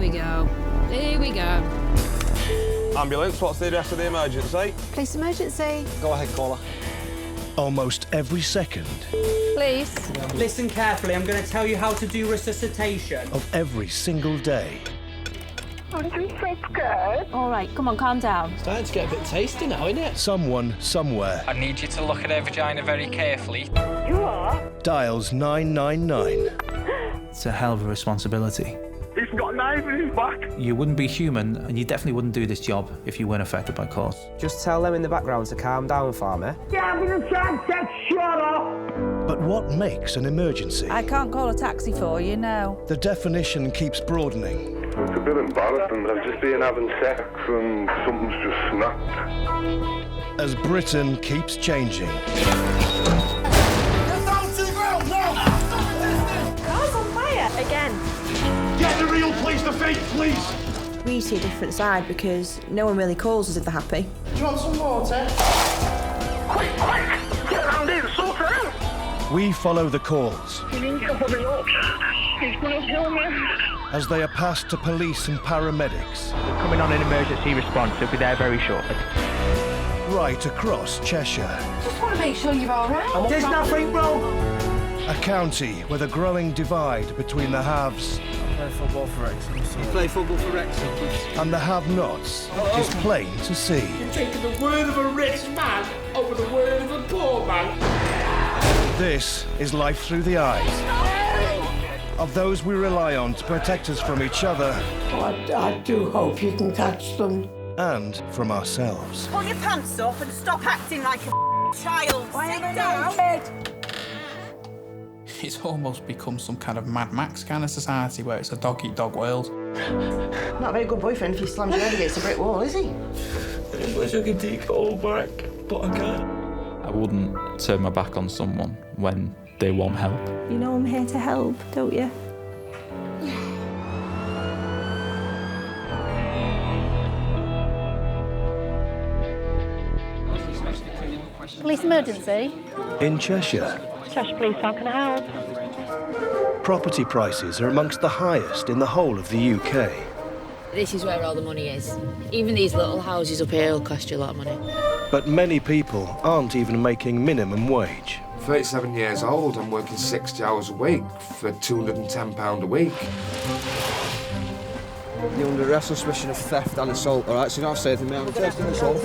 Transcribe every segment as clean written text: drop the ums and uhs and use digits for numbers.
we go. Here we go. Ambulance, what's the address of the emergency? Police emergency. Go ahead, caller. Almost every second Police. Listen carefully, I'm going to tell you how to do resuscitation. of every single day, I'm just so scared. All right, come on, calm down. Starting to get a bit tasty now, isn't it? someone somewhere I need you to look at her vagina very carefully. You are? dials 999. It's a hell of a responsibility. He's got a knife in his back. You wouldn't be human, and you definitely wouldn't do this job if you weren't affected by calls. Just tell them in the background to calm down for me. Yeah, I'm gonna try and shut up. But what makes an emergency? I can't call a taxi for you, no. The definition keeps broadening. It's a bit embarrassing. I've just been having sex and something's just snapped. As Britain keeps changing. Car's on fire again. Get the real police to fake, please! We see a different side because no one really calls us if they're happy. Do you want some water? Quick! Get around here, sort it out! We follow the calls He needs to hurry up. He's gonna kill me. as they are passed to police and paramedics Coming on an emergency response, he'll be there very shortly. right across Cheshire. Just want to make sure you're all right. There's nothing wrong. A county with a growing divide between the haves Play football for Wrexham. You play football for Wrexham? and the have-nots is plain to see. You're taking the word of a rich man over the word of a poor man. This is life through the eyes of those we rely on to protect us from each other I do hope you can catch them. and from ourselves. Pull your pants up and stop acting like a child. Sit down. It's almost become some kind of Mad Max kind of society where it's a dog-eat-dog world. Not a very good boyfriend if he slams your head against a brick wall, is he? I wish I could take it all back, but I can't. I wouldn't turn my back on someone when they want help. You know I'm here to help, don't you? Police emergency? In Cheshire, Cheshire Police, how can I help? property prices are amongst the highest in the whole of the UK. This is where all the money is. Even these little houses up here will cost you a lot of money. But many people aren't even making minimum wage. 37 years old, I'm working 60 hours a week for £210 a week. You're under arrest on suspicion of theft and assault, all right? So you don't have to say anything, mate. I'm theft and assault.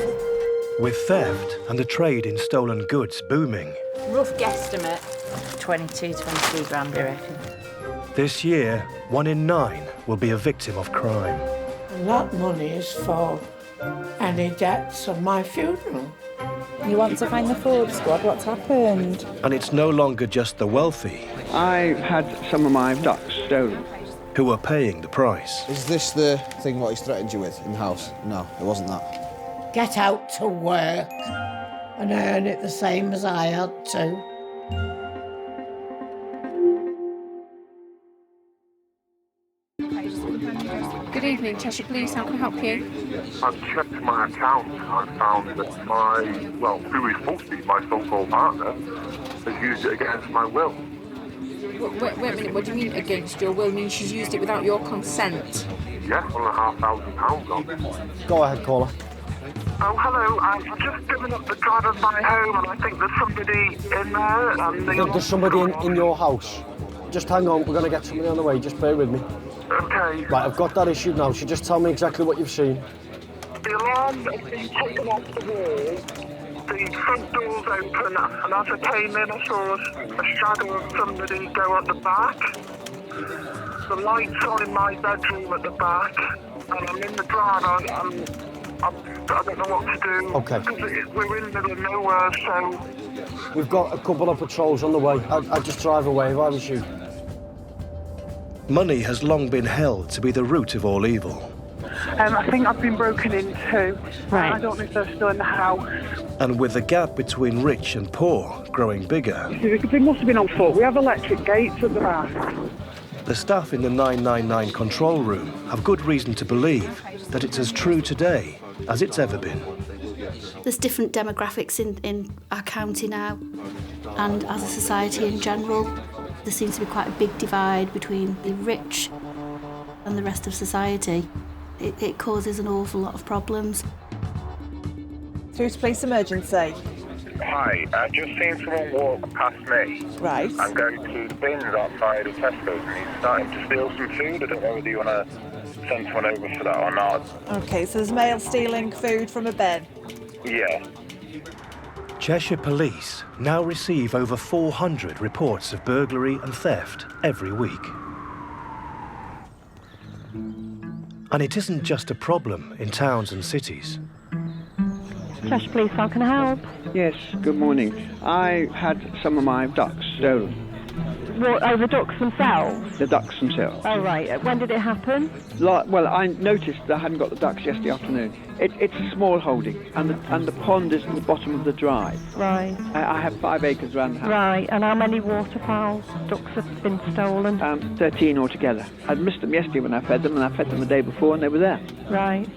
With theft and the trade in stolen goods booming, Rough guesstimate. 23 grand, I reckon. this year, 1 in 9 will be a victim of crime. And that money is for any debts of my funeral. You want to find the fraud squad? What's happened? And it's no longer just the wealthy I had some of my ducks stolen. who are paying the price. Is this the thing what he's threatened you with in the house? No, it wasn't that. Get out to work and earn it the same as I had to. Good evening, Cheshire Police. How can I help you? I've checked my account and I found that who is supposed to be my so-called partner, has used it against my will. Wait a minute. What do you mean against your will? Mean she's used it without your consent? Yes, £1,500 on. Go ahead, caller. Oh, hello. I've just given up the drive of my home and I think there's somebody in there. There's somebody in your house. Just hang on, we're going to get somebody on the way. Just bear with me. Okay. Right, I've got that issued now, so just tell me exactly what you've seen. The alarm has been taken off the wall. The front door's open, and as I came in, I saw a shadow of somebody go at the back. The lights on in my bedroom at the back, and I'm in the drive. I don't know what to do. Okay. Because we're in the middle of nowhere, so... We've got a couple of patrols on the way. I'd just drive away if I was you. Money has long been held to be the root of all evil. I think I've been broken into. Right. I don't know if they're still in the house. And with the gap between rich and poor growing bigger, They must have been on foot. We have electric gates at the back. the staff in the 999 control room have good reason to believe that it's as true today as it's ever been. There's different demographics in our county now, and as a society in general, there seems to be quite a big divide between the rich and the rest of society. It causes an awful lot of problems. Through to police emergency. Hi, I've just seen someone walk past me. Right. I'm going to the bins outside of Tesco's and he's starting to steal some food. I don't know whether you want to send someone over for that or not. OK, so there's a male stealing food from a bin. Yeah. Cheshire Police now receive over 400 reports of burglary and theft every week. And it isn't just a problem in towns and cities. Cheshire Police, how can I help? Yes, good morning. I had some of my ducks stolen. What, the ducks themselves? The ducks themselves. Oh, right. When did it happen? Well, I noticed that I hadn't got the ducks yesterday afternoon. It's a small holding, and the pond is at the bottom of the drive. Right. I have 5 acres around the house. Right, and how many waterfowl ducks have been stolen? 13 altogether. I'd missed them yesterday when I fed them, and I fed them the day before, and they were there. Right.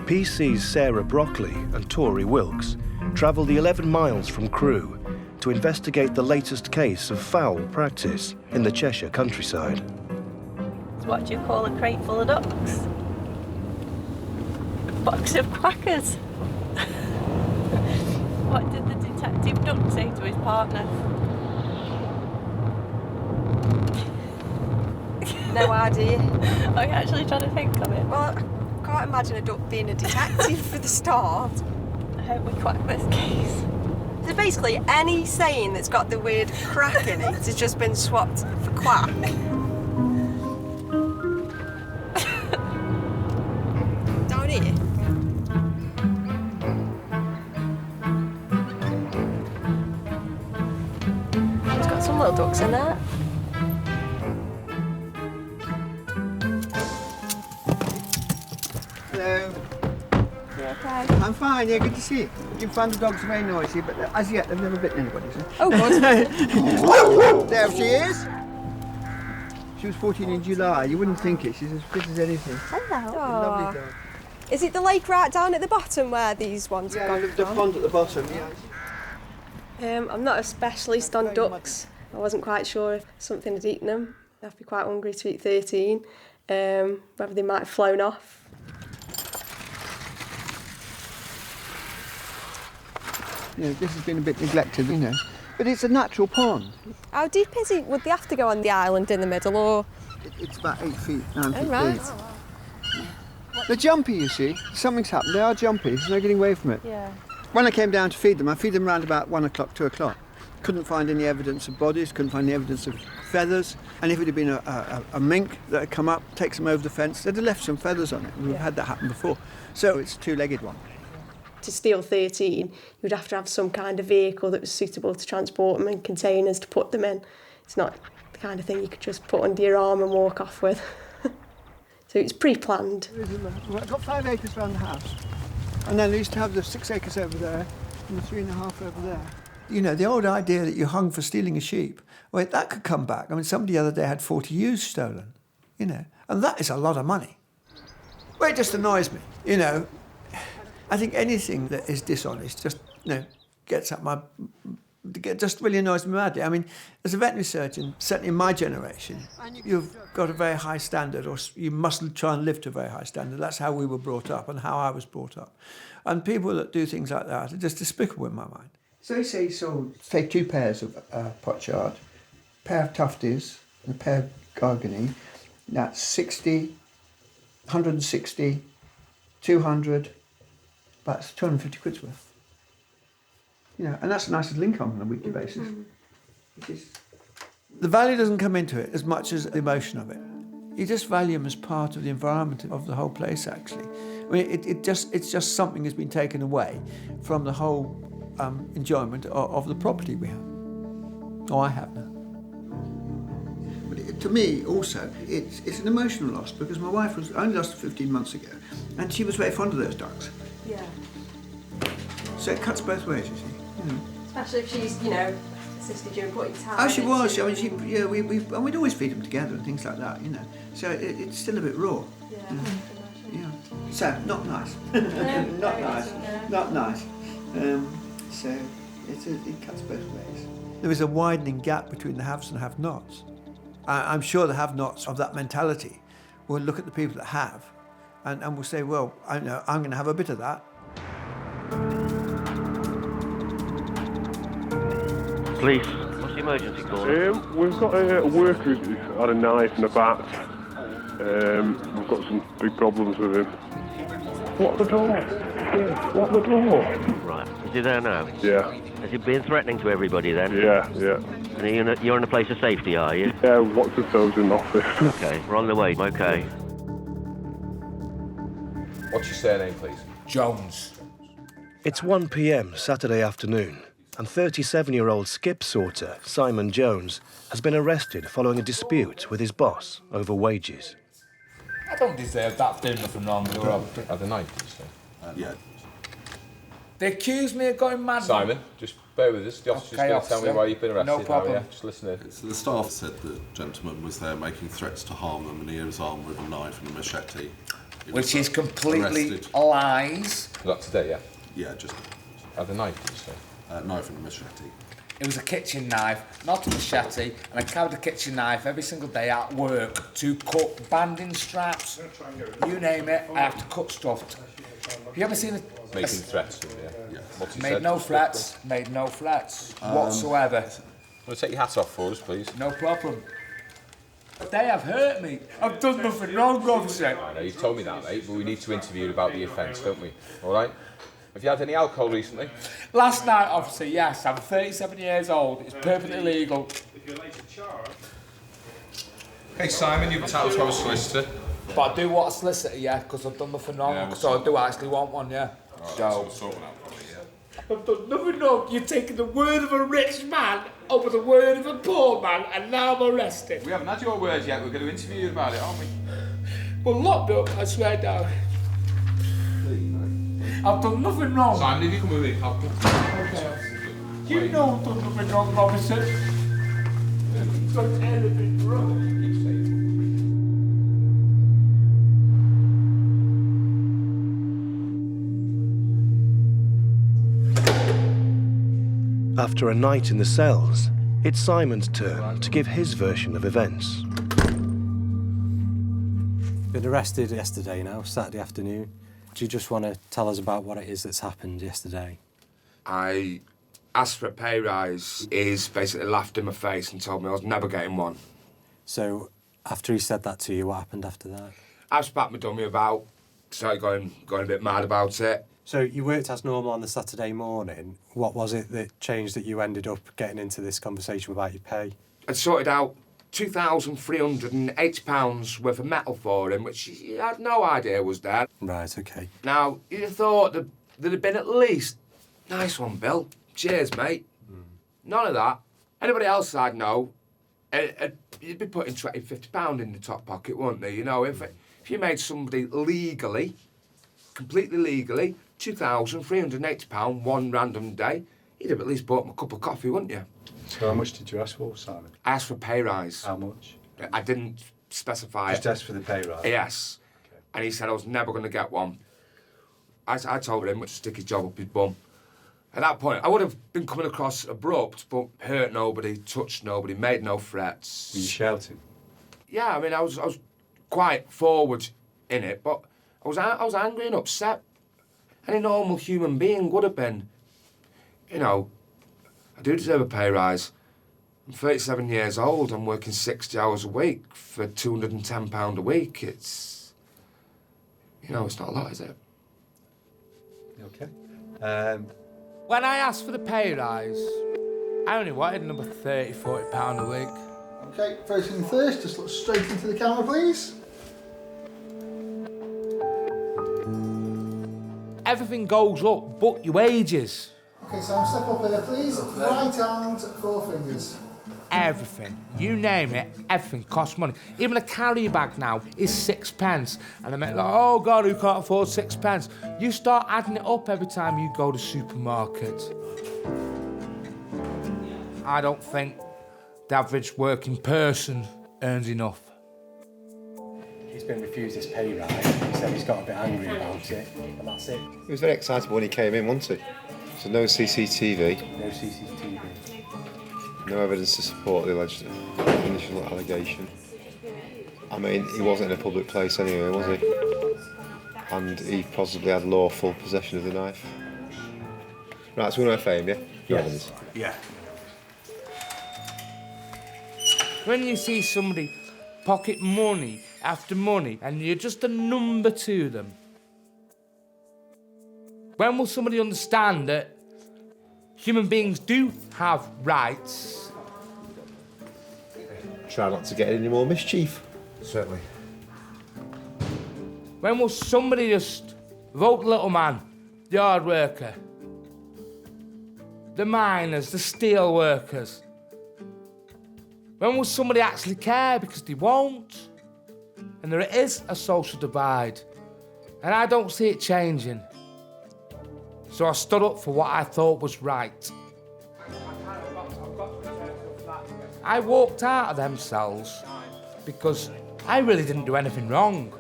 PC's Sarah Brockley and Tori Wilkes travelled the 11 miles from Crewe to investigate the latest case of foul practice in the Cheshire countryside. What do you call a crate full of ducks? A box of crackers. What did the detective duck say to his partner? No idea. Are you actually trying to think of it? Well, I can't imagine a duck being a detective for the start. I hope we crack this case. So basically, any saying that's got the word crack in it has just been swapped for quack. Down here. It's got some little ducks in there. Hello. You okay? I'm fine, yeah, good to see you. You found the dogs very noisy, but as yet they've never bitten anybody, so. Oh, God. There she is. She was 14 in July. You wouldn't think it. She's as fit as anything. Hello. Lovely dog. Is it the lake right down at the bottom where these ones have gone? The pond at the bottom, yeah. I'm not a specialist on ducks. I wasn't quite sure if something had eaten them. They have to be quite hungry to eat 13. Whether they might have flown off. You know, this has been a bit neglected, you know. But it's a natural pond. How deep is it? Would they have to go on the island in the middle, or...? It's about 8 feet, 9 feet right. deep. They're jumpy, you see. Something's happened. They are jumpy. There's no getting away from it. Yeah. When I came down to feed them, I feed them around about 1 o'clock, 2 o'clock. Couldn't find any evidence of bodies, couldn't find any evidence of feathers. And if it had been a mink that had come up, takes them over the fence, they'd have left some feathers on it. We've had that happen before. So it's a two-legged one. To steal 13, you'd have to have some kind of vehicle that was suitable to transport them and containers to put them in. It's not the kind of thing you could just put under your arm and walk off with. So it's pre-planned. I've got 5 acres around the house. And then I used to have the 6 acres over there and the 3.5 over there. You know, the old idea that you hung for stealing a sheep, well, that could come back. I mean, somebody the other day had 40 ewes stolen, you know, and that is a lot of money. Well, it just annoys me, you know. I think anything that is dishonest just, you know, gets up my... just really annoys me madly. I mean, as a veterinary surgeon, certainly in my generation, you've got a very high standard, or you must try and live to a very high standard. That's how we were brought up and how I was brought up. And people that do things like that are just despicable in my mind. So you say you sold, say, 2 pairs of pochard, a pair of tufties and a pair of gargany. That's 60, 160, 200, that's 250 quid's worth. You know, and that's a nice little income on a weekly basis. The value doesn't come into it as much as the emotion of it. You just value them as part of the environment of the whole place, actually. I mean, it's just something that's been taken away from the whole enjoyment of the property we have. Or I have now. But to me, also, it's an emotional loss, because my wife was only lost 15 months ago, and she was very fond of those ducks. Yeah. So it cuts both ways, you see. You know. Especially if she's, you know, assisted you in putting time. Oh, she was. I mean, we'd always feed them together and things like that, you know. So it's still a bit raw. Yeah. You know? Yeah. So not nice. Not nice. Not nice. So it cuts both ways. There is a widening gap between the haves and have-nots. I'm sure the have-nots of that mentality will look at the people that have and will say, well, I'm going to have a bit of that. Police, what's the emergency call? We've got a worker who's had a knife and a bat. We've got some big problems with him. Lock the door. Yeah, lock the door. Right, is he there now? Yeah. Has he been threatening to everybody then? Yeah. And you're in a place of safety, are you? Yeah, we've locked ourselves in the office. Okay, we're on the way, okay. What's your surname, please? Jones. It's 1 p.m. Saturday afternoon, and 37-year-old skip sorter Simon Jones has been arrested following a dispute with his boss over wages. I don't deserve that. Doing nothing wrong. At the night, did you say? Yeah. They accuse me of going mad. Simon, just bear with us. The officer's going to tell me why you've been arrested. No problem. Now, yeah? Just listen in. So the staff said the gentleman was there making threats to harm them, and he was armed with a knife and a machete. Which is completely arrested. lies. Was that today, yeah? Yeah, just At the night, did you say? knife and a machete. It was a kitchen knife, not a machete, and I carried a kitchen knife every single day at work to cut banding straps. You name it, I have to cut stuff. Have you ever seen a... Making threats to him, yeah? What's he Made said? no threats, whatsoever. Want to take your hat off for us, please? No problem. They have hurt me. I've done nothing wrong, officer. I know, you've told me that, mate, but we need to interview you about the offence, don't we? All right? Have you had any alcohol recently? Last night, officer, yes. I'm 37 years old. It's perfectly legal. Hey, Simon, you've entitled to have a solicitor. But I do want a solicitor, yeah, because I've done nothing wrong. Yeah, so I do actually want one, yeah. Right, So I've done nothing wrong. You're taking the word of a rich man over the word of a poor man, and now I'm arrested. We haven't had your words yet. We're going to interview you about it, aren't we? Well, lock me up, I swear down. I've done nothing wrong. Simon, if you come with me, I'll... Okay. You know I've done nothing wrong, officer. I've done anything wrong. After a night in the cells, it's Simon's turn to give his version of events. Been arrested yesterday now, Saturday afternoon. Do you just want to tell us about what it is that's happened yesterday? I asked for a pay rise. He's basically laughed in my face and told me I was never getting one. So, after he said that to you, what happened after that? I spat my dummy about, started going a bit mad about it. So, you worked as normal on the Saturday morning. What was it that changed that you ended up getting into this conversation about your pay? I'd sorted out £2,380 worth of metal for him, which he had no idea was there. Right, OK. Now, you'd have thought there'd have been at least, nice one, Bill. Cheers, mate. None of that. Anybody else I'd know, you'd be putting £20, £50 in the top pocket, wouldn't they? You know, if you made somebody legally, completely legally, £2,380 one random day, you'd have at least bought him a cup of coffee, wouldn't you? So how much did you ask for, Simon? I asked for a pay rise. How much? I didn't specify. Just asked for the pay rise? Yes. Okay. And he said I was never going to get one. I told him to stick his job up his bum. At that point, I would have been coming across abrupt, but hurt nobody, touched nobody, made no threats. Were you shouting? Yeah, I mean, I was quite forward in it, but I was angry and upset. Any normal human being would have been. You know, I do deserve a pay rise. I'm 37 years old. I'm working 60 hours a week for £210 a week. It's, you know, it's not a lot, is it? Okay. When I asked for the pay rise, I only wanted another £30, £40 a week. Okay, first thing first, just look straight into the camera, please. Everything goes up but your wages. Okay, so step up here, please. Right hand, 4 fingers. Everything. You name it, everything costs money. Even a carry bag now is 6p. And I meant like, oh God, who can't afford 6p? You start adding it up every time you go to the supermarket. I don't think the average working person earns enough. He's been refused his pay rise. He said he's got a bit angry about it, and that's it. He was very excitable when he came in, wasn't he? So no CCTV. No CCTV. No evidence to support the alleged initial allegation. I mean, he wasn't in a public place anyway, was he? And he possibly had lawful possession of the knife. Right, so we're going to fame, yeah? Yes. Yeah. When you see somebody pocket money after money and you're just a number to them, when will somebody understand that human beings do have rights? Try not to get any more mischief. Certainly. When will somebody just vote the little man, the hard worker, the miners, the steel workers? When will somebody actually care? Because they won't. And there is a social divide. And I don't see it changing. So I stood up for what I thought was right. I walked out of them cells because I really didn't do anything wrong.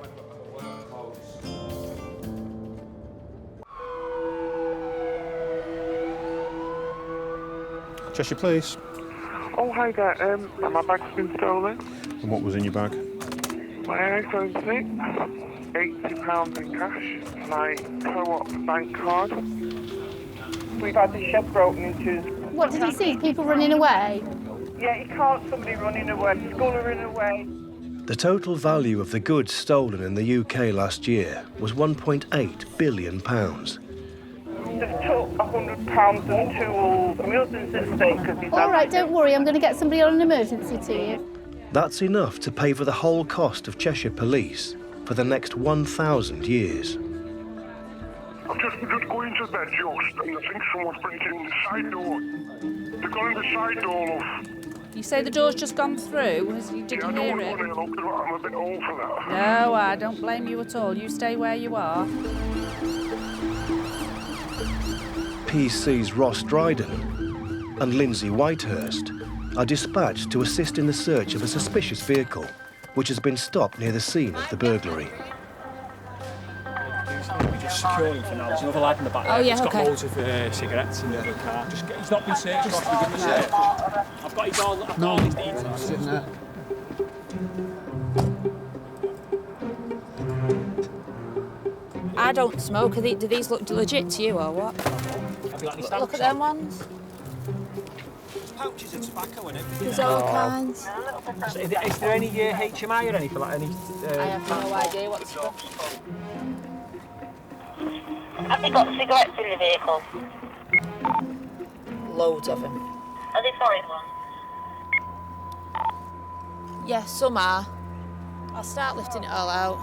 Cheshire Police. Oh, hi there. My bag's been stolen. And what was in your bag? My iPhone 6, £80 in cash, my co-op bank card. We've had the shop broken into. What did you see? People running away? Yeah, he caught somebody running away, scuttering away. The total value of the goods stolen in the UK last year was £1.8 billion. Just took £100 and tools. My husband's at stake because he's... All right, don't worry, I'm going to get somebody on an emergency to you. That's enough to pay for the whole cost of Cheshire Police for the next 1,000 years. I'm just going to bed, just, and I think someone's breaking in the side door. They've gone in the side door, love. You say the door's just gone through? Did you hear it? I'm a bit old for that. No, I don't blame you at all. You stay where you are. PC's Ross Dryden and Lindsay Whitehurst are dispatched to assist in the search of a suspicious vehicle which has been stopped near the scene of the burglary. Just securing for now. There's another lad in the back there. He's got loads of cigarettes in the other car. He's not been searched. I've got his all his details. Sitting there. I don't smoke. Do these look legit to you or what? Look at them ones. Pouches of tobacco in it. There's all kinds. Is there any HMI or anything like any? I have no idea what stuff. Have they got cigarettes in the vehicle? Loads of them. Are they foreign ones? Yes, some are. I'll start lifting it all out.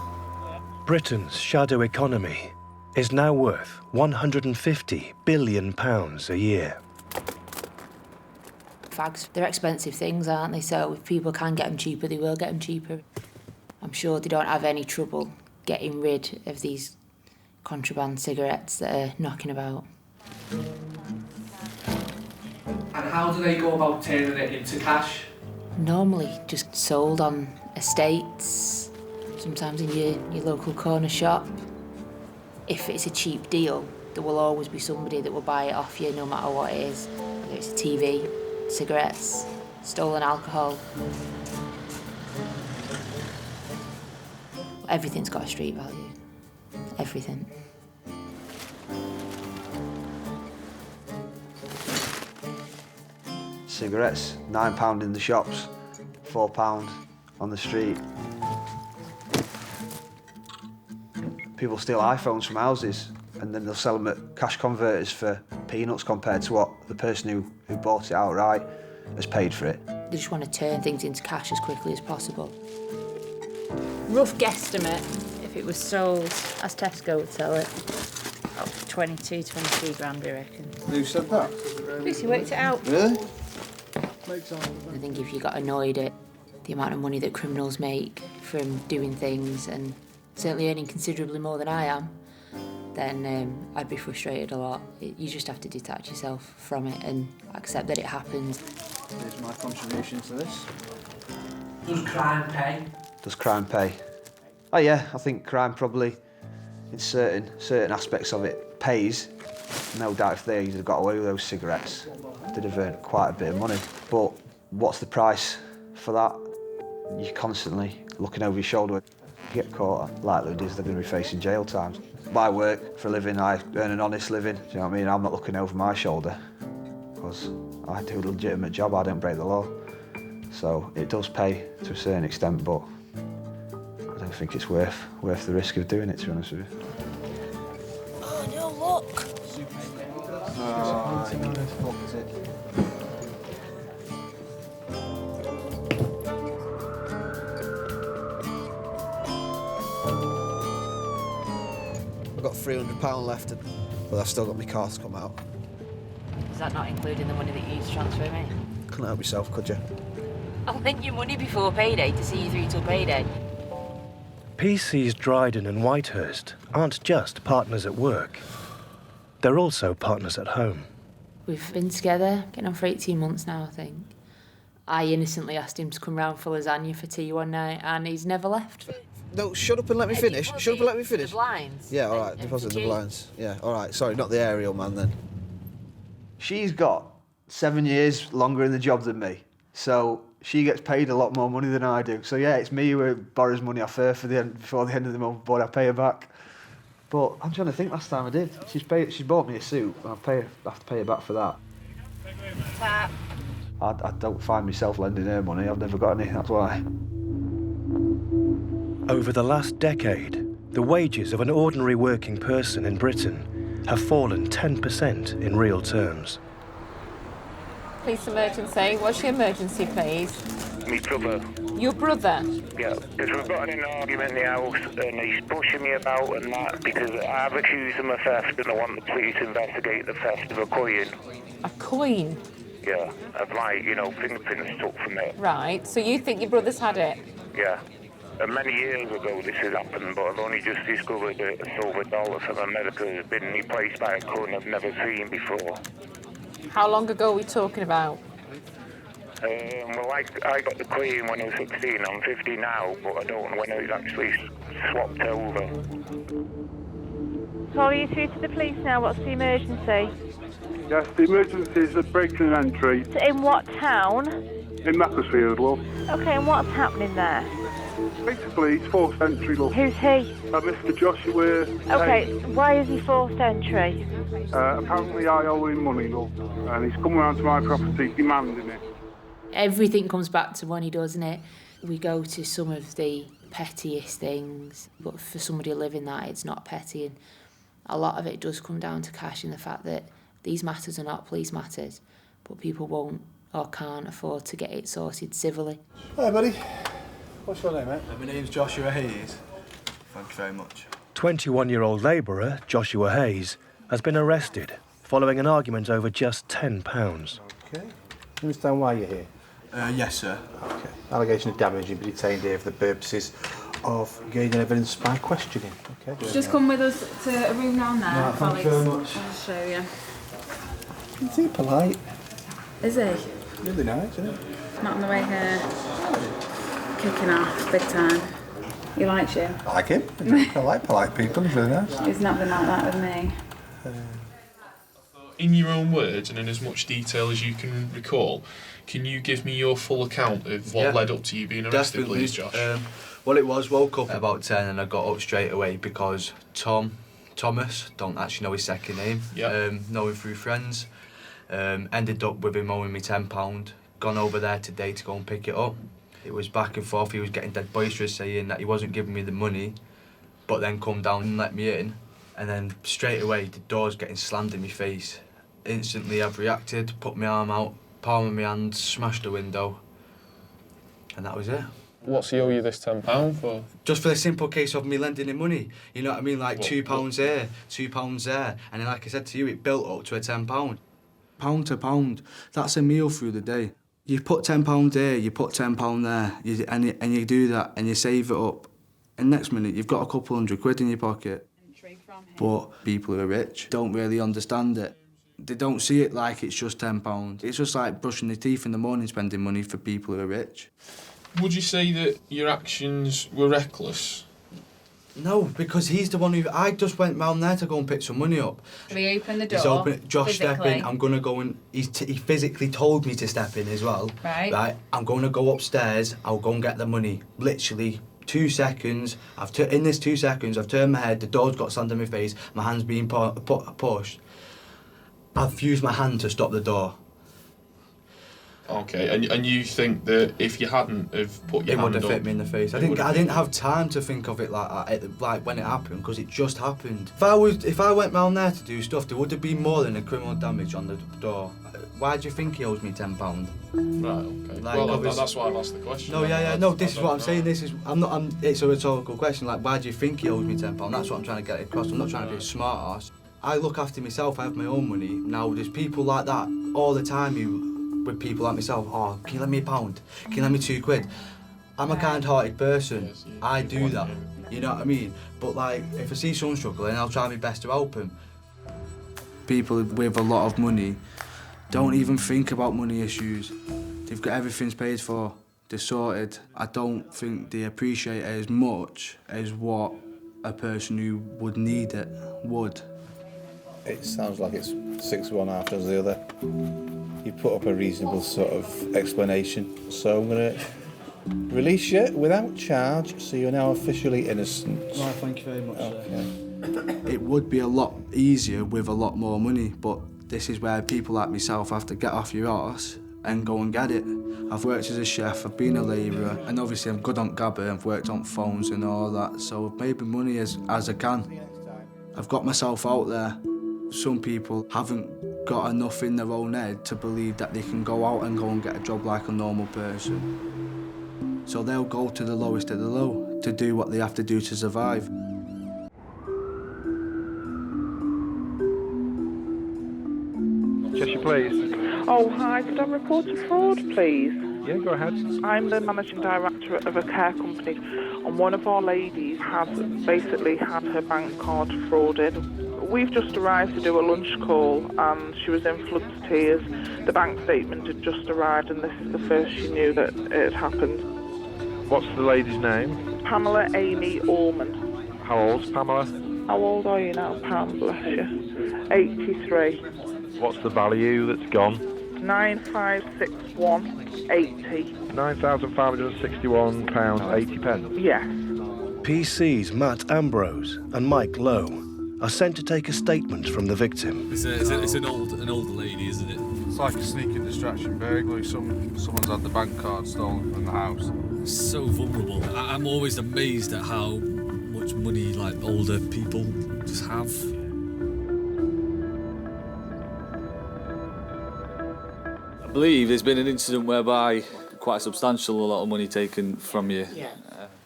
Britain's shadow economy is now worth £150 billion a year. Fags, they're expensive things, aren't they? So if people can get them cheaper, they will get them cheaper. I'm sure they don't have any trouble getting rid of these contraband cigarettes that are knocking about. And how do they go about turning it into cash? Normally just sold on estates, sometimes in your local corner shop. If it's a cheap deal, there will always be somebody that will buy it off you no matter what it is. Whether it's a TV, cigarettes, stolen alcohol. Everything's got a street value. Everything. Cigarettes, £9 in the shops, £4 on the street. People steal iPhones from houses and then they'll sell them at cash converters for peanuts compared to what the person who bought it outright has paid for it. They just want to turn things into cash as quickly as possible. Rough guesstimate, if it was sold as Tesco would sell it, about 22, 23 grand, I reckon. Who said that? Lucy worked it out. Really? I think if you got annoyed at the amount of money that criminals make from doing things and certainly earning considerably more than I am, then I'd be frustrated a lot. You just have to detach yourself from it and accept that it happens. Here's my contribution to this. Does crime pay? Does crime pay? Oh yeah, I think crime probably, in certain aspects of it, pays. No doubt if they had got away with those cigarettes, they'd have earned quite a bit of money. But what's the price For that, you're constantly looking over your shoulder. You get caught, likelihood is they're going to be facing jail time. I work for a living, I earn an honest living. Do you know what I mean? I'm not looking over my shoulder because I do a legitimate job, I don't break the law. So it does pay to a certain extent, but I don't think it's worth the risk of doing it, to be honest with you. Oh, no, look. I've got £300 left, but I've still got my car to come out. Is that not including the money that you used to transfer me? Couldn't help yourself, could you? I'll lend you money before payday to see you through till payday. PC's Dryden and Whitehurst aren't just partners at work. They're also partners at home. We've been together, getting on for 18 months now, I think. I innocently asked him to come round for lasagna for tea one night, and he's never left. No, shut up and let me finish. Shut up and let me finish. The blinds. Yeah, all right, deposit the blinds. Yeah, all right, sorry, not the aerial man then. She's got 7 years longer in the job than me, so she gets paid a lot more money than I do. So yeah, it's me who borrows money off her before the end of the month, but I pay her back. But I'm trying to think, last time I did. She bought me a suit, and I have to pay her back for that. Tap. I don't find myself lending her money, I've never got any, that's why. Over the last decade, the wages of an ordinary working person in Britain have fallen 10% in real terms. Police emergency. What's your emergency, please? My brother. Your brother? Yeah, because we've got in an argument in the house and he's pushing me about and that because I've accused him of theft and I want the police to investigate the theft of a coin. A coin? Yeah, of fingerprints took from it. Right, so you think your brother's had it? Yeah. And many years ago this has happened, but I've only just discovered a silver dollar from America has been replaced by a coin I've never seen before. How long ago are we talking about? Well, I got the coin when I was 16. I'm 50 now, but I don't know when it was actually swapped over. Sorry, you're through to the police now. What's the emergency? Yes, the emergency is a break and entry. In what town? In Macclesfield, love. Okay, and what's happening there? Basically, it's forced entry, love. Who's he? Mr. Joshua. Okay, why is he forced entry? Apparently I owe him money, love, and he's come round to my property demanding it. Everything comes back to money, doesn't it? We go to some of the pettiest things, but for somebody living that, it's not petty. And a lot of it does come down to cash and the fact that these matters are not police matters, but people won't or can't afford to get it sorted civilly. Hi, buddy. What's your name, mate? My name's Joshua Hayes. Thank you very much. 21-year-old labourer Joshua Hayes has been arrested following an argument over just £10. Okay. You understand why you're here? Yes, sir. Okay. Allegation of damage. You've been detained here for the purposes of gaining evidence by questioning. Okay. Just come with us to a room down there, No, thank you very much. I'll show you. Is he polite? Is he? Really nice, isn't it? Not on the way here. Kicking off, big time. He likes you. I like him. I like polite people. He's really nice. He's not been like that with me. In your own words and in as much detail as you can recall, can you give me your full account of what led up to you being arrested, Definitely. please, Josh? Well, it was, woke up at about 10 and I got up straight away because Thomas, don't actually know his second name, know him through friends, ended up with him owing me £10, gone over there today to go and pick it up. It was back and forth, he was getting dead boisterous saying that he wasn't giving me the money, but then come down and let me in, and then straight away the door's getting slammed in my face. Instantly I've reacted, put my arm out, palm of my hand, smashed the window, and that was it. What's he owe you this £10 for? Just for the simple case of me lending him money. You know what I mean? Like £2 here, £2 there. And then, like I said to you, it built up to a £10. Pound to pound, that's a meal through the day. You put £10 here, you put £10 there, and you do that and you save it up. And next minute, you've got a couple £100 in your pocket. But people who are rich don't really understand it. They don't see it like it's just £10. It's just like brushing their teeth in the morning, spending money for people who are rich. Would you say that your actions were reckless? No, because he's the one who... I just went round there to go and pick some money up. Should we open the door? He's open it. Josh, step physically? in. I'm going to go and... he physically told me to step in as well. Right. I'm going to go upstairs. I'll go and get the money. Literally 2 seconds. In this 2 seconds, I've turned my head. The door's got sand in my face. My hand's being pushed. I've used my hand to stop the door. Okay, and you think that if you hadn't have put your it hand would have up, hit me in the face. I didn't have time to think of it like that, like when it happened, because it just happened. If I went round there to do stuff, there would have been more than a criminal damage on the door. Why do you think he owes me £10? Right. Okay. Like, well, that's why I've asked the question. No. This is what I'm saying. It's a rhetorical question. Like, why do you think he owes me £10? That's what I'm trying to get across. I'm not trying to be a smart ass. I look after myself. I have my own money. Now there's people like that all the time with people like myself, oh, can you lend me £1? Can you lend me £2? I'm a kind-hearted person. I do that. You know what I mean? But like, if I see someone struggling, I'll try my best to help him. People with a lot of money don't even think about money issues. They've got everything paid for, they're sorted. I don't think they appreciate it as much as what a person who would need it would. It sounds like it's 6 one after the other. You put up a reasonable sort of explanation, so I'm going to release you without charge, so you're now officially innocent. Right, thank you very much, sir. It would be a lot easier with a lot more money, but this is where people like myself have to get off your arse and go and get it. I've worked as a chef, I've been a labourer, and obviously I'm good on Gabba, I've worked on phones and all that, so I've made my money as I can. I've got myself out there. Some people haven't got enough in their own head to believe that they can go out and go and get a job like a normal person. So they'll go to the lowest of the low to do what they have to do to survive. Cheshire, please. Oh, hi. Could I report a fraud, please? Yeah, go ahead. I'm the managing director of a care company, and one of our ladies has basically had her bank card frauded. We've just arrived to do a lunch call, and she was in floods of tears. The bank statement had just arrived, and this is the first she knew that it had happened. What's the lady's name? Pamela A&E Allman. How old's Pamela? How old are you now, Pam? Bless you. 83. What's the value that's gone? 9561.80. £9,561.80. Yes. PCs Matt Ambrose and Mike Lowe are sent to take a statement from the victim. It's an older lady, isn't it? It's like a sneaking distraction burglary. Someone's had the bank card stolen from the house. So vulnerable. I'm always amazed at how much money like older people just have. I believe there's been an incident whereby quite substantial, a lot of money taken from you. Yeah.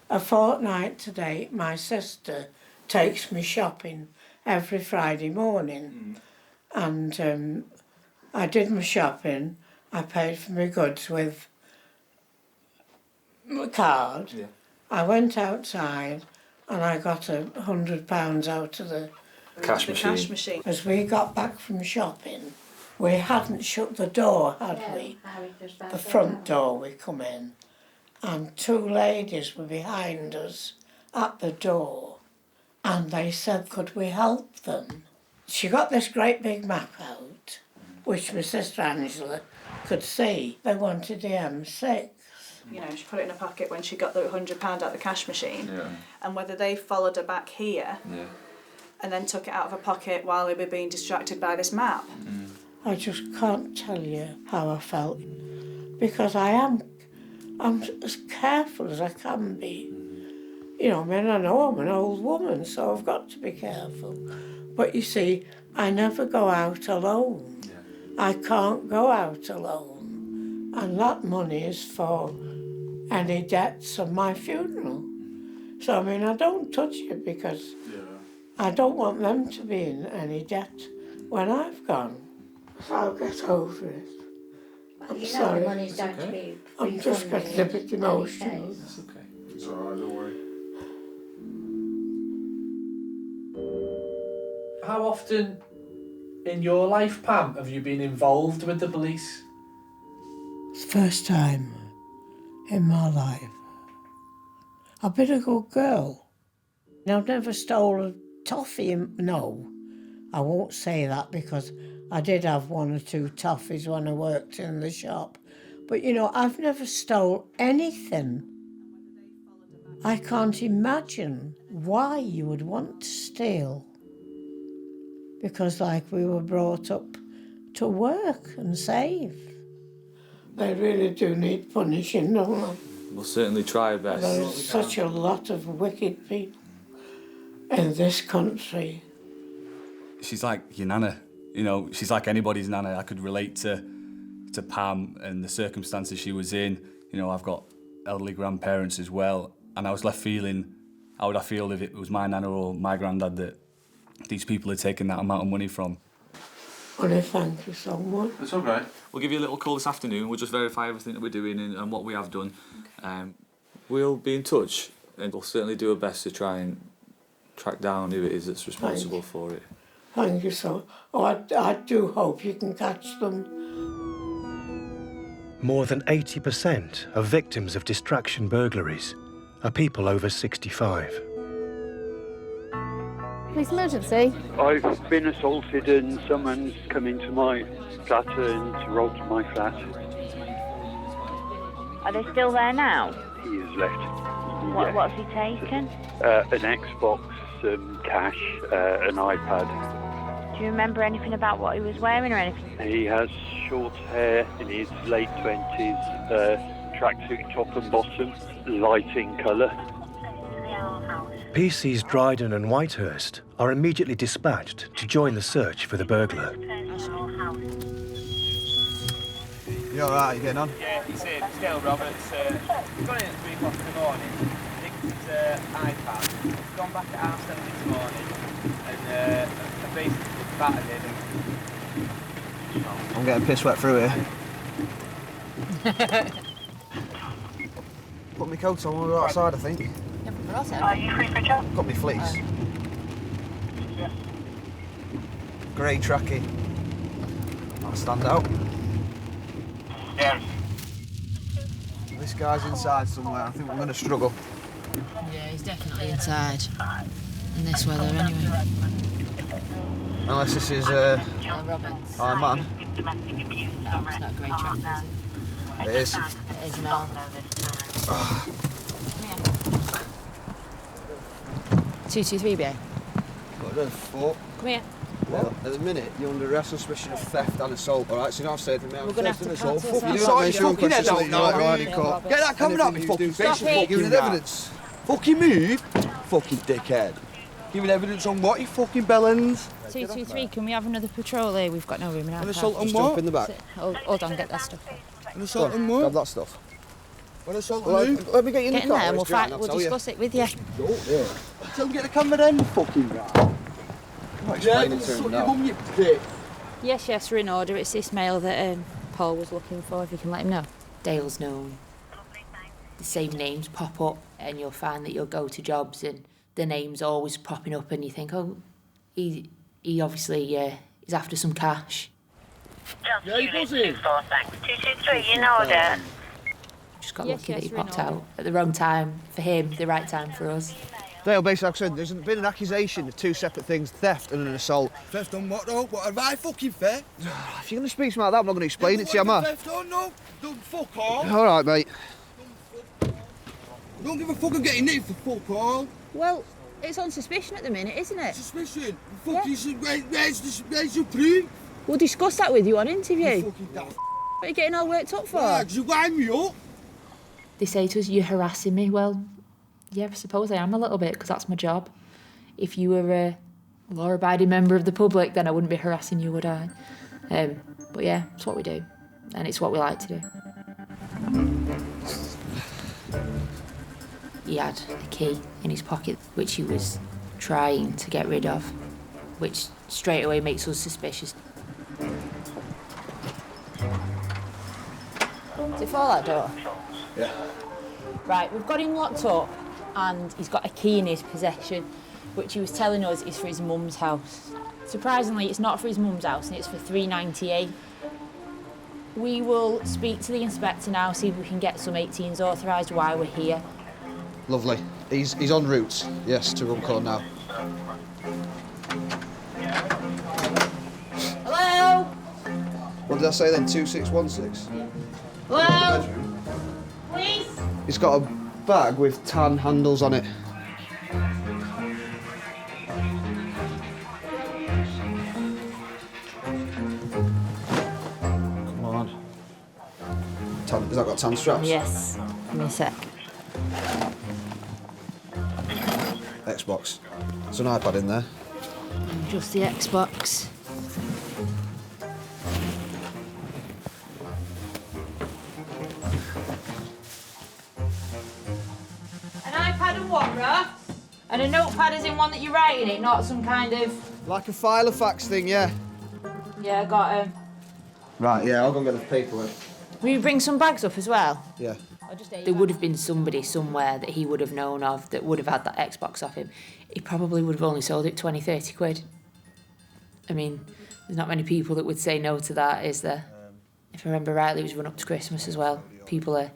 A fortnight to date, my sister takes me shopping every Friday morning. And I did my shopping. I paid for my goods with my card. Yeah. I went outside and I got £100 out of the cash machine. As we got back from shopping, we hadn't shut the door, had we? The front door we come in. And 2 ladies were behind us at the door. And they said, could we help them? She got this great big map out, which my sister Angela could see. They wanted the M6. You know, she put it in her pocket when she got the £100 out of the cash machine. Yeah. And whether they followed her back here Yeah. and then took it out of her pocket while they were being distracted by this map. I just can't tell you how I felt. Because I'm as careful as I can be. You know, I mean, I know I'm an old woman, so I've got to be careful. But you see, I never go out alone. Yeah. I can't go out alone. And that money is for any debts of my funeral. So, I mean, I don't touch it because I don't want them to be in any debt when I've gone. So I'll get over it. I'm sorry. The money's going to be I'm just getting a bit emotional. That's okay. It's alright, don't worry. How often in your life, Pam, have you been involved with the police? It's the first time in my life. I've been a good girl. I've never stole a toffee, no. I won't say that because I did have 1 or 2 toffees when I worked in the shop. But, you know, I've never stole anything. I can't imagine why you would want to steal. Because, like, we were brought up to work and save. They really do need punishing, don't they? We'll certainly try our best. There's such a lot of wicked people in this country. She's like your nana, you know, she's like anybody's nana. I could relate to Pam and the circumstances she was in. You know, I've got elderly grandparents as well, and I was left feeling, how would I feel if it was my nana or my granddad that these people are taking that amount of money from? Well, thank you so much. It's all right. We'll give you a little call this afternoon. We'll just verify everything that we're doing and what we have done. We'll be in touch, and we'll certainly do our best to try and track down who it is that's responsible for it. Thank you so much. Oh, I do hope you can catch them. More than 80% of victims of distraction burglaries are people over 65. Police emergency? I've been assaulted and someone's come into my flat and robbed my flat. Are they still there now? He has left. Yes. What's he taken? An Xbox, some cash, an iPad. Do you remember anything about what he was wearing or anything? He has short hair in his late 20s, tracksuit top and bottom, light in colour. PCs Dryden and Whitehurst are immediately dispatched to join the search for the burglar. You alright, you getting on? Yeah, he's Dale Roberts. He's gone in at 3 o'clock in the morning. I think it's his iPad. He's gone back at 7:30 this morning and basically battered him. I'm getting piss wet through here. Put my coat on, we're outside, I think. Are you free for job? Got my fleece. Grey trackie. That'll stand out. Yeah. This guy's inside somewhere. I think we're going to struggle. Yeah, he's definitely inside. In this weather, anyway. Unless this is Roberts. our man. No, it's not a grey track, is it? It is. It is now. Oh. 223 BA. What are for? Come here. Well, at the minute, you're under arrest on suspicion of theft and assault, alright? So you know I've said to me, We're going to have to assault. cancel Fuck you, this do out. that, mate. Fucking head out now. Get that coming up, you fucking Stop face. it. Giving evidence. Fucking move. Fucking dickhead. Giving evidence on what, you fucking bellends? 223, can we have another patrol here? We've got no room in our An car. assault on what? Jump in the back. Hold on, get that stuff. An assault on what? Grab that stuff. An assault on who? Let me get you in Get the in car. there and we'll discuss it with you. Go there. Tell him get the camera then, you fucking guy. I'm not explaining to him now. You dick. Yes, we're in order. It's this mail that Paul was looking for, if you can let him know. Dale's known. The same names pop up and you'll find that you'll go to jobs and the name's always popping up and you think, oh, he obviously is after some cash. Yeah, he does it. 223, you know that. Just got lucky that he popped out at the wrong time for him, the right time for us. Dale, basically, like I said, there's been an accusation of 2 separate things, theft and an assault. Theft on what, though? What, have I fucking theft? If you're going to speak to me like that, I'm not going to explain it to you, am I? Theft on, no? Don't fuck all. All right, mate. Don't give a fuck, I'm getting nicked for fuck all. Well, it's on suspicion at the minute, isn't it? Suspicion? Fuck you, where's your proof? We'll discuss that with you on interview. You fucking daft. What are you getting all worked up for? Why? 'Cause you wind me up. They say to us, you're harassing me. Well, yeah, I suppose I am a little bit, because that's my job. If you were a law-abiding member of the public, then I wouldn't be harassing you, would I? But yeah, it's what we do, and it's what we like to do. He had a key in his pocket, which he was trying to get rid of, which straight away makes us suspicious. Is it for that door? Yeah. Right, we've got him locked up and he's got a key in his possession, which he was telling us is for his mum's house. Surprisingly, it's not for his mum's house and it's for 398. We will speak to the inspector now, see if we can get some 18s authorised while we're here. Lovely. He's en route, yes, to Runcorn now. Hello? What did I say then, 2616? Hello? Please? He's got a bag with tan handles on it. Come on. Has that got tan straps? Yes. Give me a sec. Xbox. There's an iPad in there. Just the Xbox. An iPad and what, Russ? And a notepad is in one that you're writing it, not some kind of... Like a filofax thing, yeah. Yeah, I got him. Right, yeah, I'll go and get the paperwork. Will you bring some bags up as well? Yeah. There would have been somebody somewhere that he would have known of that would have had that Xbox off him. He probably would have only sold it 20, 30 quid. I mean, there's not many people that would say no to that, is there? If I remember rightly, it was run up to Christmas as well. People are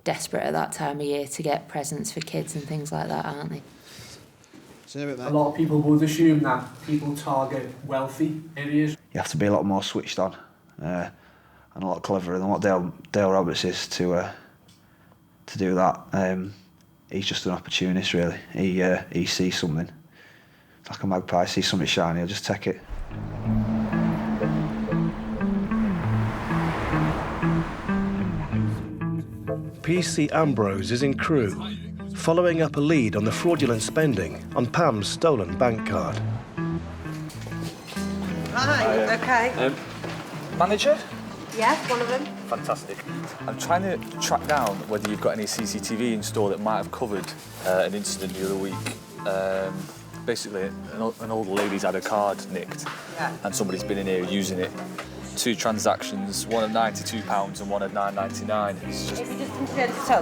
desperate at that time of year to get presents for kids and things like that, aren't they? A lot of people would assume that people target wealthy areas. You have to be a lot more switched on and a lot cleverer than what Dale Roberts is to do that. He's just an opportunist, really. He sees something. It's like a magpie, sees something shiny, he'll just take it. PC Ambrose is in Crewe, following up a lead on the fraudulent spending on Pam's stolen bank card. Hi, okay. Manager? Yes, one of them. Fantastic. I'm trying to track down whether you've got any CCTV in store that might have covered an incident the other week. Basically, an old lady's had a card nicked, and somebody's been in here using it. 2 transactions, one at £92 and one at £9.99. It's just...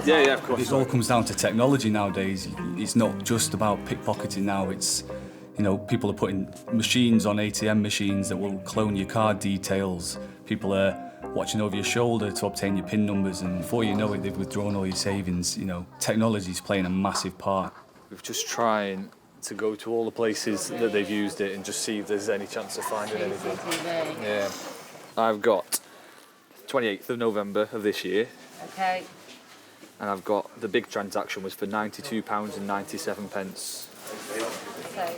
Yeah, of course. It all comes down to technology nowadays. It's not just about pickpocketing now. It's, you know, people are putting machines on ATM machines that will clone your card details. People are watching over your shoulder to obtain your PIN numbers, and before you know it, they've withdrawn all your savings. You know, technology's playing a massive part. We're just trying to go to all the places that they've used it and just see if there's any chance of finding anything. Yeah. I've got 28th of November of this year. Okay. And I've got the big transaction was for £92 and 97 pence. So.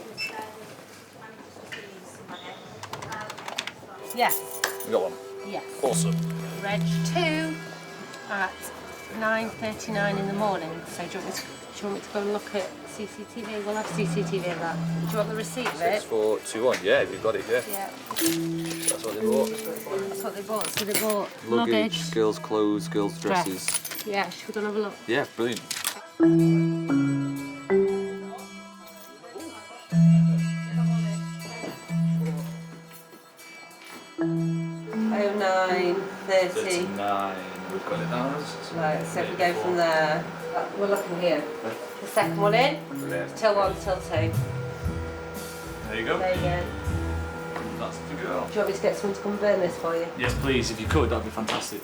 Yes. We got one? Yes. Awesome. Reg 2 at 9:39 in the morning. So do you want me to go and look at CCTV? We'll have CCTV of that. Do you want the receipt of it? 6421, yeah, you've got it, yeah. Yeah. That's what they bought. That's what they bought. So they bought Luggage, girls' clothes, girls' dresses. Yeah, should we go and have a look? Yeah, brilliant. 09:30. 39, we've got it now. Right, so if we go from there, we're looking here. The second one in, till 1 till 2. There you go. There you go. That's the girl. Do you want me to get someone to come burn this for you? Yes, please, if you could, that'd be fantastic.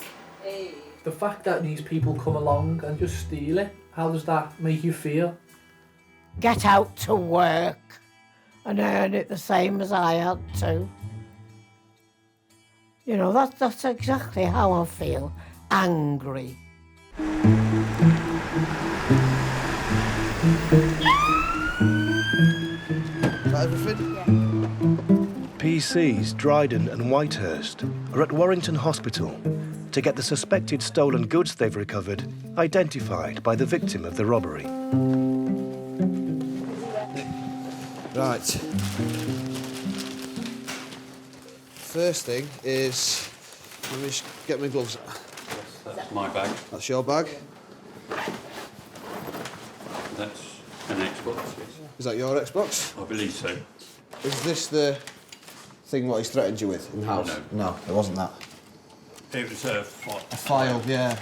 The fact that these people come along and just steal it, how does that make you feel? Get out to work and earn it the same as I had to. You know, that's exactly how I feel. Angry. Is that everything? PCs Dryden and Whitehurst are at Warrington Hospital to get the suspected stolen goods they've recovered identified by the victim of the robbery. Right. First thing is, let me just get my gloves. That's my bag. That's your bag? That's an Xbox, yes. Is that your Xbox? I believe so. Is this the thing what he's threatened you with in the house? No, it wasn't that. It was a file. A file, yeah.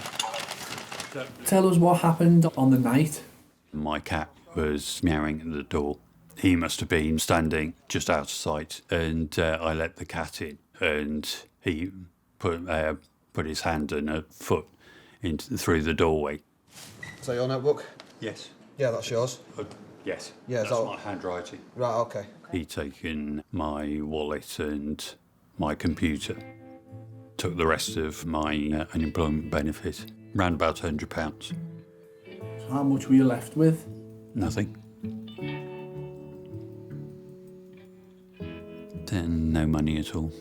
Tell us what happened on the night. My cat was meowing at the door. He must have been standing just out of sight, and I let the cat in, and he put his hand and a foot through the doorway. Is that your notebook? Yes. Yeah, that's yours. Yes. Yeah, that's my handwriting. Right, okay. He'd taken my wallet and my computer. Took the rest of my unemployment benefit, round about £100. So how much were you left with? Nothing. Then no money at all.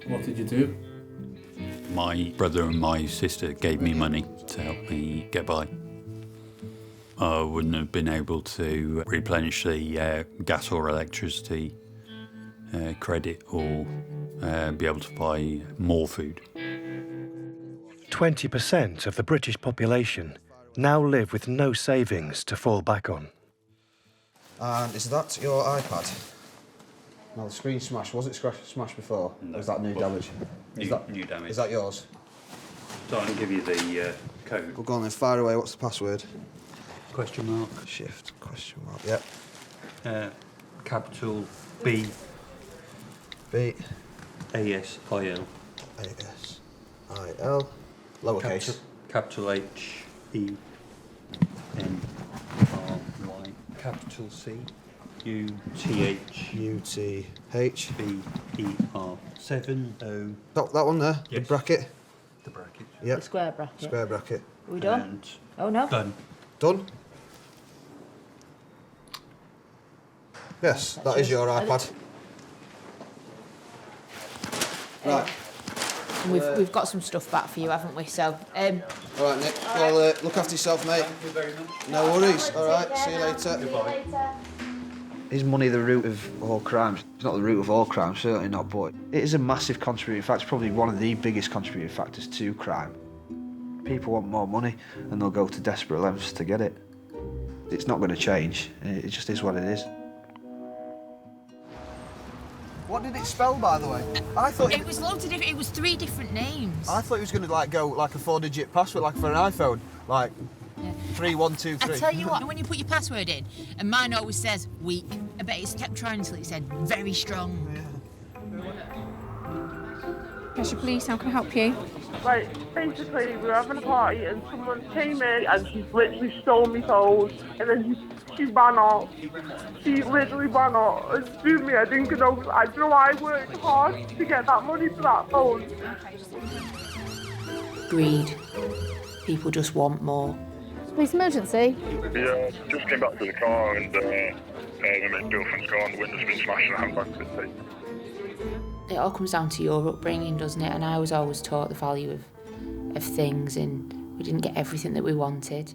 What did you do? My brother and my sister gave me money to help me get by. I wouldn't have been able to replenish the gas or electricity credit or be able to buy more food. 20% of the British population now live with no savings to fall back on. And is that your iPad? No, the screen smashed. Was it smashed before? No. Or is that new damage? New damage. Is that yours? So I can give you the code. Well, go on then, fire away. What's the password? Question mark. Shift, question mark, yep. Capital B. B. A-S-I-L. A-S-I-L. Lowercase. Capital H. E. N. R. Y. Capital C. U-T-H. U-T-H. B-E-R. 7 O. That one there? Yes. The bracket? The bracket. Yep. The square bracket. Square bracket. Are we done? And Oh no. done. Done? Yes, that is your iPad. Right. We've got some stuff back for you, haven't we? So, All right, Nick. Well, look after yourself, mate. Thank you very much. No worries. All right, see you later. Goodbye. Is money the root of all crimes? It's not the root of all crimes, certainly not, but it is a massive contributing factor, probably one of the biggest contributing factors to crime. People want more money and they'll go to desperate lengths to get it. It's not going to change, it just is what it is. What did it spell, by the way? I thought it was loads of different. It was 3 different names. I thought it was going to go like a 4-digit password, like for an iPhone, like 3, 1, 2, 3. I tell you what, when you put your password in, and mine always says weak, I bet it's kept trying until it said very strong. Cheshire Police, how can I help you? Right, basically we were having a party and someone came in and she literally stole my phone and then she ran off. She literally ran off. Excuse me, I didn't know. I don't know why I worked hard to get that money for that phone. Greed. People just want more. Police emergency? Yeah, just came back to the car and my girlfriend's car and the window's been smashed and the handbag's been taken. It all comes down to your upbringing, doesn't it? And I was always taught the value of things, and we didn't get everything that we wanted.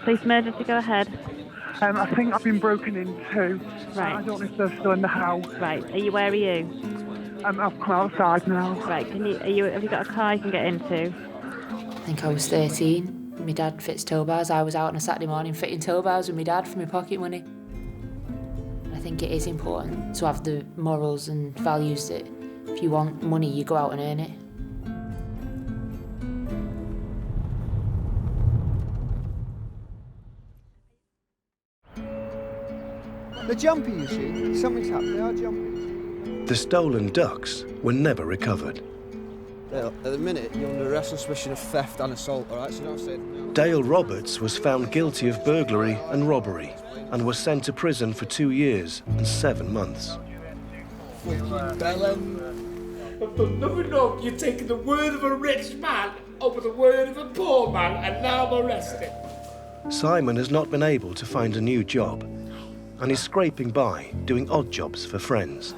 Police emergency, go ahead. I think I've been broken into. Right. I don't know if they're still in the house. Right, where are you? I've come outside now. Right, have you got a car you can get into? I think I was 13. My dad fits tow bars. I was out on a Saturday morning fitting tow bars with my dad for my pocket money. I think it is important to have the morals and values that if you want money, you go out and earn it. They're jumping, you see. Something's happened. They are jumping. The stolen ducks were never recovered. Dale, at the minute, you're under arrest on suspicion of theft and assault, all right? So now say Dale Roberts was found guilty of burglary and robbery and was sent to prison for 2 years and 7 months. I've done nothing wrong. You're taking the word of a rich man over the word of a poor man, and now I'm arrested. Simon has not been able to find a new job and is scraping by doing odd jobs for friends.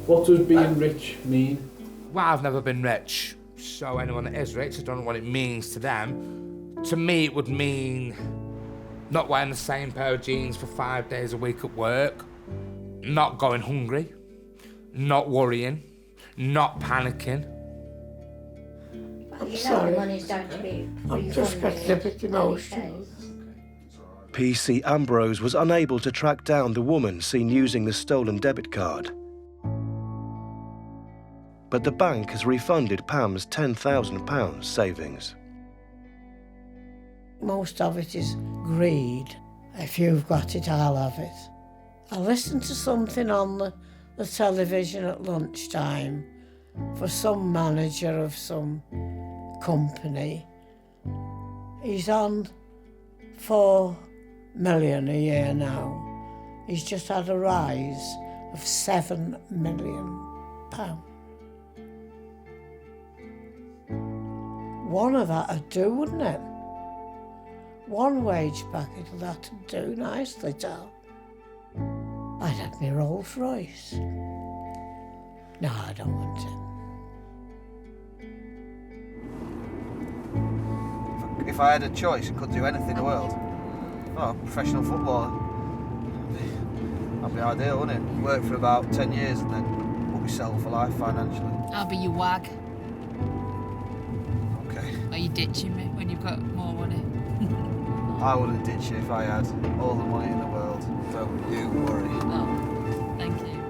What does being rich mean? Well, I've never been rich, so anyone that is rich, I don't know what it means to them. To me, it would mean not wearing the same pair of jeans for 5 days a week at work, not going hungry, not worrying, not panicking. I'm sorry. I'm just getting a bit emotional. PC Ambrose was unable to track down the woman seen using the stolen debit card. But the bank has refunded Pam's £10,000 savings. Most of it is greed. If you've got it, I'll have it. I listened to something on the television at lunchtime for some manager of some company. He's on for million a year now. He's just had a rise of £7 million. One of that'd do, wouldn't it? One wage packet of that'd do nicely, Tal. I'd have my Rolls Royce. No, I don't want it. If I had a choice and could do anything in the world, professional footballer. That'd be ideal, wouldn't it? Work for about 10 years and then we'll be settled for life financially. I'll be your wag. Okay. Are you ditching me when you've got more money? I wouldn't ditch you if I had all the money in the world. Don't you worry. Oh, thank you.